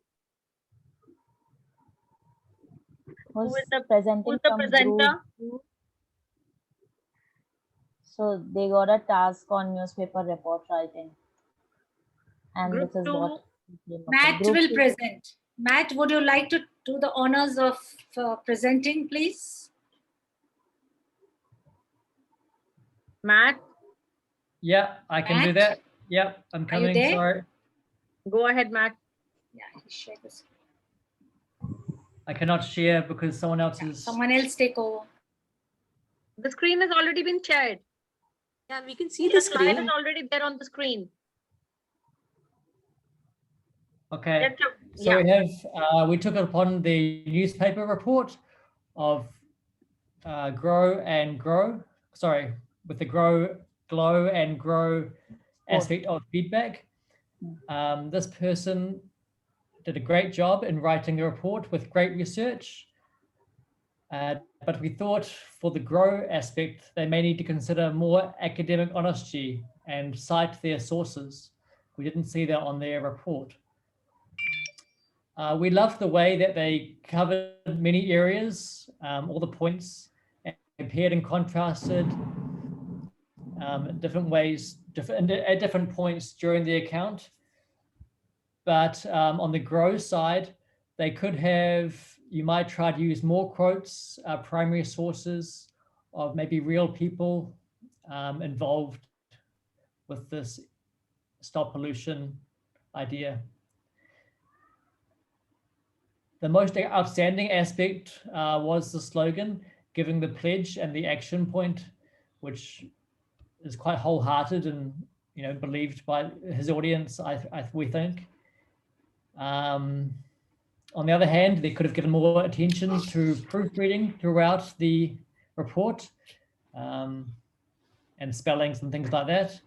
Who's the presenter? So they got a task on newspaper report writing. And Group this is 2. what Matt will present. Matt, would you like to do the honors of presenting, please? Matt? Yeah, I can do Matt? that. Yep, I'm Are you coming. there? Sorry. Go ahead, Matt. Yeah, share this. I cannot share because someone else is. Someone else take over. The screen has already been shared. Yeah, we can see the slide screen. is already there on the screen. Okay. So we have, we took it upon the newspaper report of grow and grow. Sorry, with the glow and grow aspect of feedback. This person did a great job in writing a report with great research. But we thought for the grow aspect, they may need to consider more academic honesty and cite their sources. We didn't see that on their report. We loved the way that they covered many areas, all the points, and compared and contrasted different ways, at different points during the account. But on the grow side, they could have, you might try to use more quotes, primary sources of maybe real people involved with this stop pollution idea. The most outstanding aspect was the slogan, giving the pledge and the action point, which is quite wholehearted and believed by his audience, we think. On the other hand, they could have given more attention to proofreading throughout the report and spellings and things like that.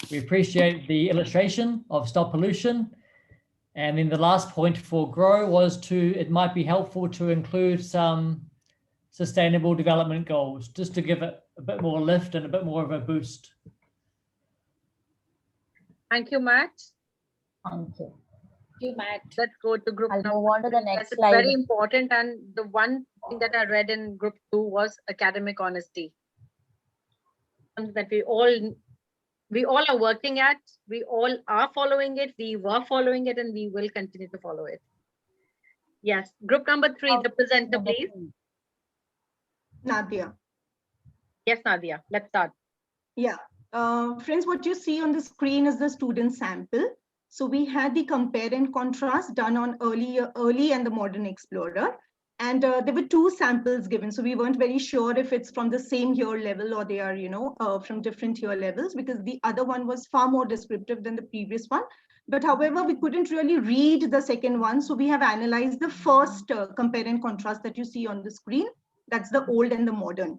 We appreciate the illustration of stop pollution. And then the last point for grow was it might be helpful to include some sustainable development goals, just to give it a bit more lift and a bit more of a boost. Thank you, Matt. Thank you. You, Matt. Let's go to group I'll number move on to the next That's slide. very important. And the one thing that I read in group 2 was academic honesty. something that we all are working at. We all are following it. We were following it, and we will continue to follow it. Yes. Group number 3, the presenter, please. Nadia. Yes, Nadia. Let's start. Yeah. Friends, what you see on the screen is the student sample. So we had the compare and contrast done on early and the modern explorer. And there were 2 samples given. So we weren't very sure if it's from the same year level or they are, from different year levels, because the other one was far more descriptive than the previous one. But however, we couldn't really read the second one. So we have analyzed the first compare and contrast that you see on the screen. That's the old and the modern.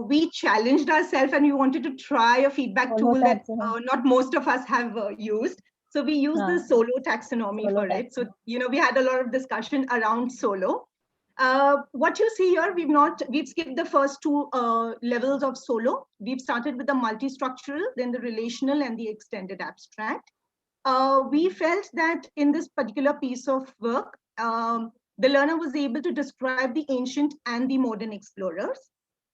We challenged ourselves and we wanted to try a feedback tool that not most of us have used. So we used the Solo taxonomy for it. So, we had a lot of discussion around Solo. What you see here, we've skipped the first 2 levels of Solo. We've started with the multi-structural, then the relational and the extended abstract. We felt that in this particular piece of work, the learner was able to describe the ancient and the modern explorers.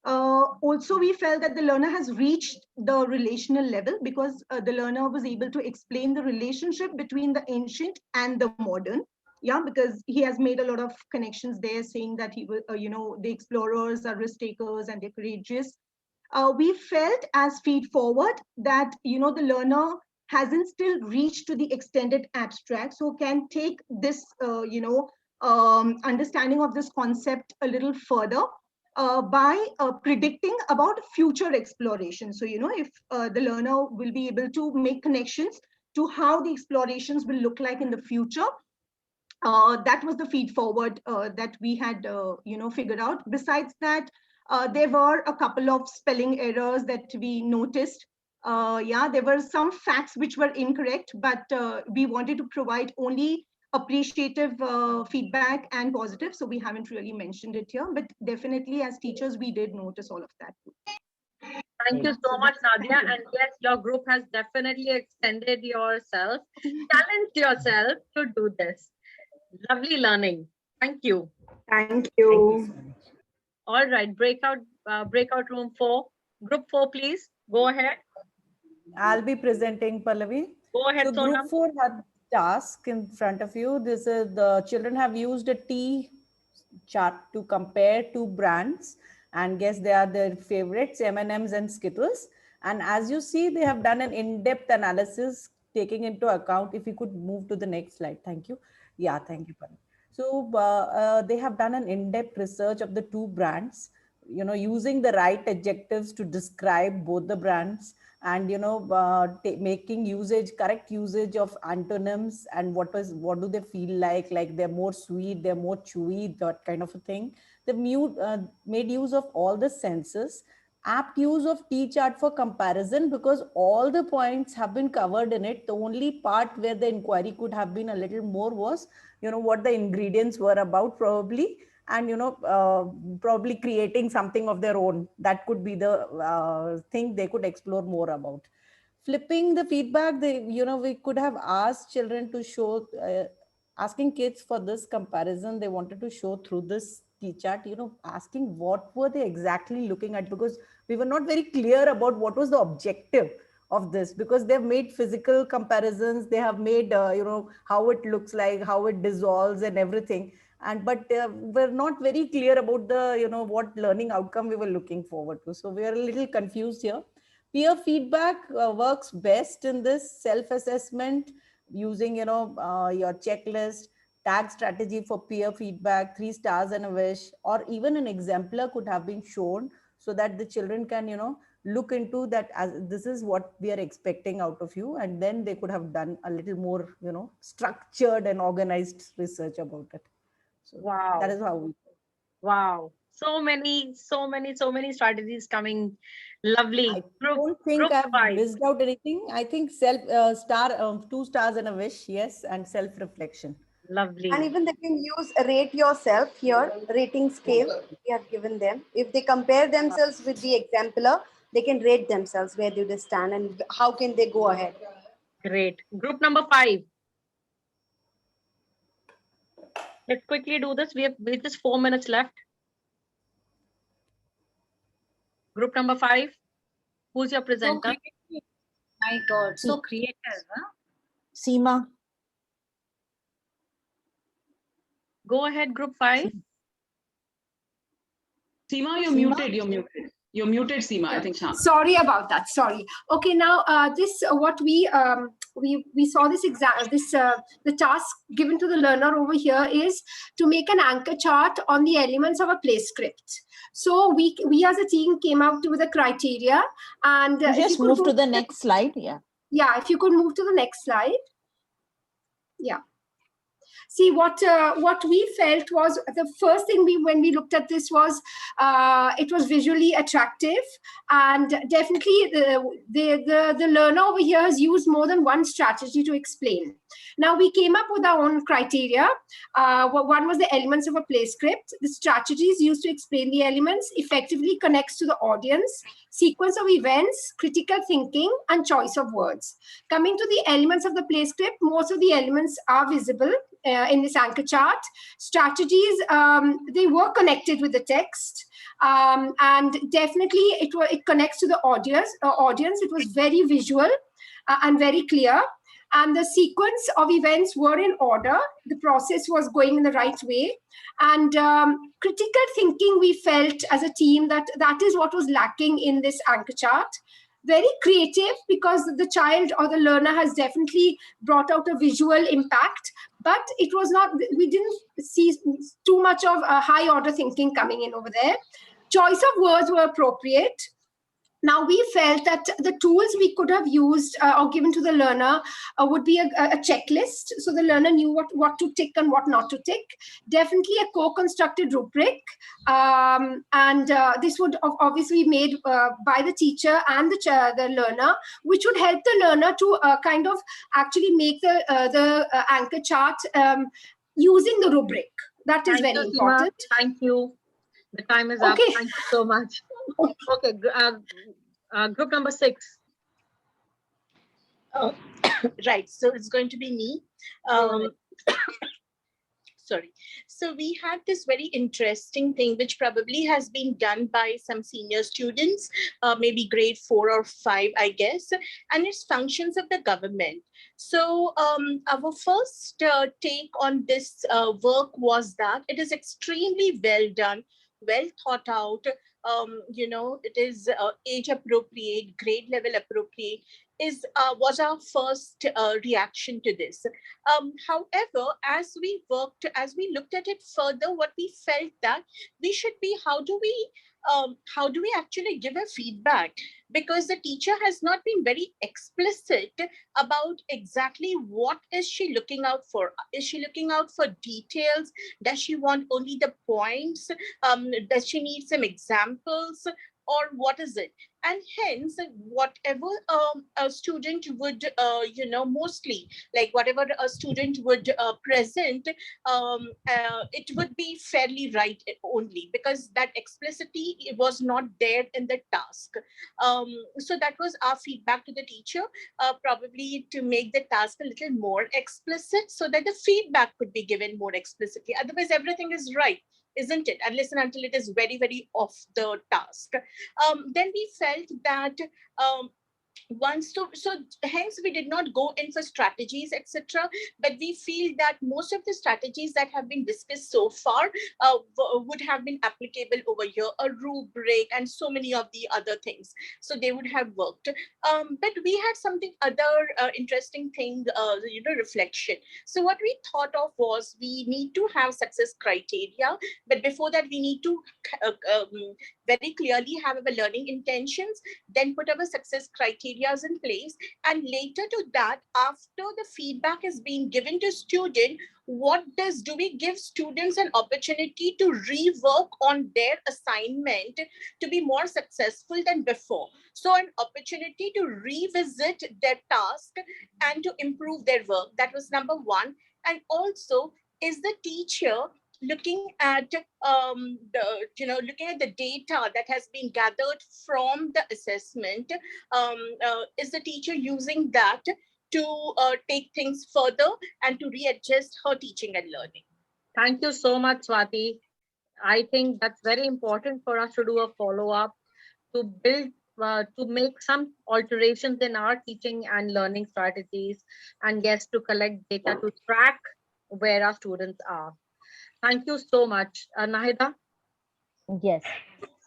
Also, we felt that the learner has reached the relational level because the learner was able to explain the relationship between the ancient and the modern. Yeah, because he has made a lot of connections there, saying that he will, the explorers are risk takers and they're courageous. We felt as feed forward that, the learner hasn't still reached to the extended abstract, so can take this, understanding of this concept a little further. By predicting about future exploration. So, if the learner will be able to make connections to how the explorations will look like in the future, that was the feed forward that we had, figured out. Besides that, there were a couple of spelling errors that we noticed. There were some facts which were incorrect, but we wanted to provide only appreciative feedback and positive, so we haven't really mentioned it here, but definitely as teachers we did notice all of that. Thank you so much, Nadia. And yes, your group has definitely extended yourself, challenged yourself to do this. Lovely learning. Thank you. Thank you. All right, breakout room 4. Group 4, please. Go ahead. I'll be presenting, Pallavi. Go ahead, so Sonam. Group 4 had task in front of you. This is the children have used a T chart to compare 2 brands and guess they are their favorites, M&Ms and Skittles. And as you see, they have done an in-depth analysis taking into account. If you could move to the next slide. Thank you. Yeah, thank you, Pallavi. So they have done an in-depth research of the 2 brands, using the right adjectives to describe both the brands, and making correct usage of antonyms, and what do they feel like they're more sweet, they're more chewy, that kind of a thing. They've made use of all the senses, apt use of T-chart for comparison, because all the points have been covered in it. The only part where the inquiry could have been a little more was, what the ingredients were about probably, and probably creating something of their own. That could be the thing they could explore more about. Flipping the feedback, we could have asked children to show, asking kids for this comparison, they wanted to show through this T-chart, asking what were they exactly looking at, because we were not very clear about what was the objective of this, because they've made physical comparisons, they have made, how it looks like, how it dissolves and everything. But we're not very clear about the, what learning outcome we were looking forward to. So we are a little confused here. Peer feedback works best in this self-assessment using, your checklist, tag strategy for peer feedback, 3 stars and a wish, or even an exemplar could have been shown so that the children can, look into that as this is what we are expecting out of you. And then they could have done a little more, structured and organized research about it. So wow. That is how we. Wow. So many strategies coming. Lovely. I don't think I've missed out anything. I think 2 stars and a wish, yes, and self-reflection. Lovely. And even they can use rate yourself here, rating scale we have given them. If they compare themselves with the exemplar, they can rate themselves, where do they stand and how can they go ahead. Great. Group number 5. Let's quickly do this. We have just 4 minutes left. Group number 5. Who's your So presenter? creative. My God, so creative, huh? Seema. Go ahead, group 5. Seema, you're muted. You're muted. You're muted, Seema. I think. Sorry about that. Sorry. Okay, now this what we saw this exam the task given to the learner over here is to make an anchor chart on the elements of a play script. So we as a team came out with a criteria, and You if just could move go to the next slide. Yeah. Yeah, if you could move to the next slide. Yeah. See, what we felt was the first thing when we looked at this was it was visually attractive, and definitely the learner over here has used more than one strategy to explain. Now we came up with our own criteria. One was the elements of a play script. The strategies used to explain the elements effectively connects to the audience, sequence of events, critical thinking, and choice of words. Coming to the elements of the play script, most of the elements are visible in this anchor chart. Strategies, they were connected with the text, and definitely it connects to the audience. It was very visual and very clear, and the sequence of events were in order. The process was going in the right way, and critical thinking, we felt as a team that is what was lacking in this anchor chart. Very creative, because the child or the learner has definitely brought out a visual impact, but it was not, we didn't see too much of a high order thinking coming in over there. Choice of words were appropriate. Now we felt that the tools we could have used or given to the learner would be a checklist, so the learner knew what to tick and what not to tick. Definitely a co-constructed rubric, and this would obviously be made by the teacher and the learner, which would help the learner to kind of actually make the anchor chart using the rubric. That is very important. Thank you. The time is up. Thank you so much. Okay, group number 6. Right, so it's going to be me. Sorry. So we had this very interesting thing, which probably has been done by some senior students, maybe grade 4 or 5, I guess, and it's functions of the government. So our first take on this work was that it is extremely well done, well thought out. It is age appropriate, grade level appropriate, was our first reaction to this. However, as we looked at it further, what we felt that we should be, how do we actually give a feedback? Because the teacher has not been very explicit about exactly what is she looking out for. Is she looking out for details? Does she want only the points? Does she need some examples? Or what is it? And hence, whatever a student would, mostly like whatever a student would present, it would be fairly right only, because that explicitity was not there in the task. So that was our feedback to the teacher, probably to make the task a little more explicit so that the feedback could be given more explicitly. Otherwise, everything is right, isn't it? Unless and until it is very, very off the task. Then we felt that so hence we did not go in for strategies, etc. But we feel that most of the strategies that have been discussed so far would have been applicable over here, a rubric and so many of the other things. So they would have worked. But we had something other interesting thing, reflection. So what we thought of was we need to have success criteria, but before that we need to very clearly have our learning intentions, then put our success criteria in place, and later to that, after the feedback is being given to student, do we give students an opportunity to rework on their assignment to be more successful than before? So an opportunity to revisit their task and to improve their work. That was number one. And also, is the teacher looking at the data that has been gathered from the assessment? Is the teacher using that to take things further and to readjust her teaching and learning? Thank you so much, Swati. I think that's very important for us to do a follow-up, to build to make some alterations in our teaching and learning strategies, and yes, to collect data to track where our students are. Thank you so much. Nahida? Yes,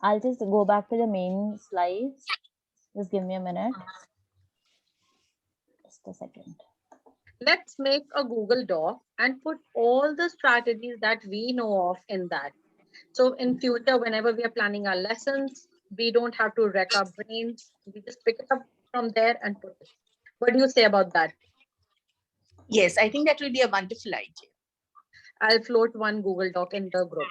I'll just go back to the main slides. Just give me a minute. Just a second. Let's make a Google Doc and put all the strategies that we know of in that. So in future, whenever we are planning our lessons, we don't have to wreck our brains. We just pick it up from there and put it. What do you say about that? Yes, I think that will be a wonderful idea. I'll float one Google Doc in the group.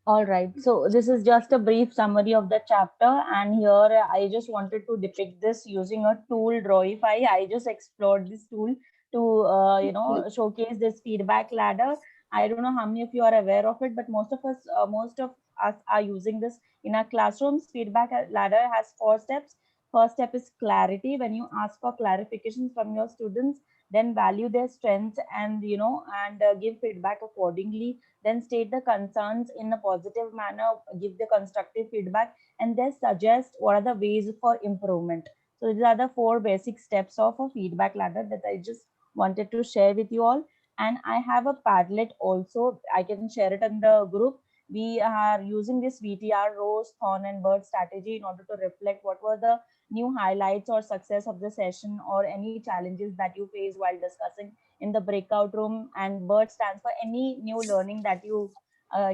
All right, so this is just a brief summary of the chapter, and here I just wanted to depict this using a tool, Drawify. I just explored this tool to showcase this feedback ladder. I don't know how many of you are aware of it, but most of us are using this in our classrooms. Feedback ladder has 4 steps. First step is clarity. When you ask for clarifications from your students, then value their strengths and give feedback accordingly. Then state the concerns in a positive manner, give the constructive feedback, and then suggest what are the ways for improvement. So these are the 4 basic steps of a feedback ladder that I just wanted to share with you all. And I have a Padlet also. I can share it in the group. We are using this VTR, Rose, Thorn, and Bird strategy in order to reflect what were the new highlights or success of the session, or any challenges that you face while discussing in the breakout room. And BIRD stands for any new learning that you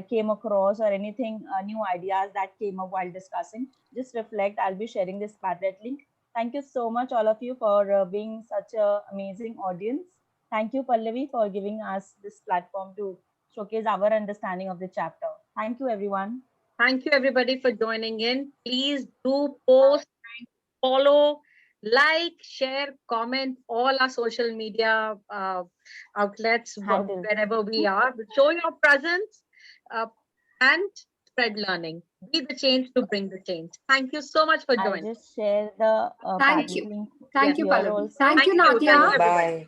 came across, or anything, new ideas that came up while discussing. Just reflect. I'll be sharing this Padlet link. Thank you so much, all of you, for being such an amazing audience. Thank you, Pallavi, for giving us this platform to showcase our understanding of the chapter. Thank you, everyone. Thank you, everybody, for joining in. Please do post, follow, like, share, comment all our social media outlets wherever we are. Show your presence and spread learning. Be the change to bring the change. Thank you so much for joining. I'll just share the Thank you. link. Thank you, here Pallavi. also. Thank you, Nadia. Bye.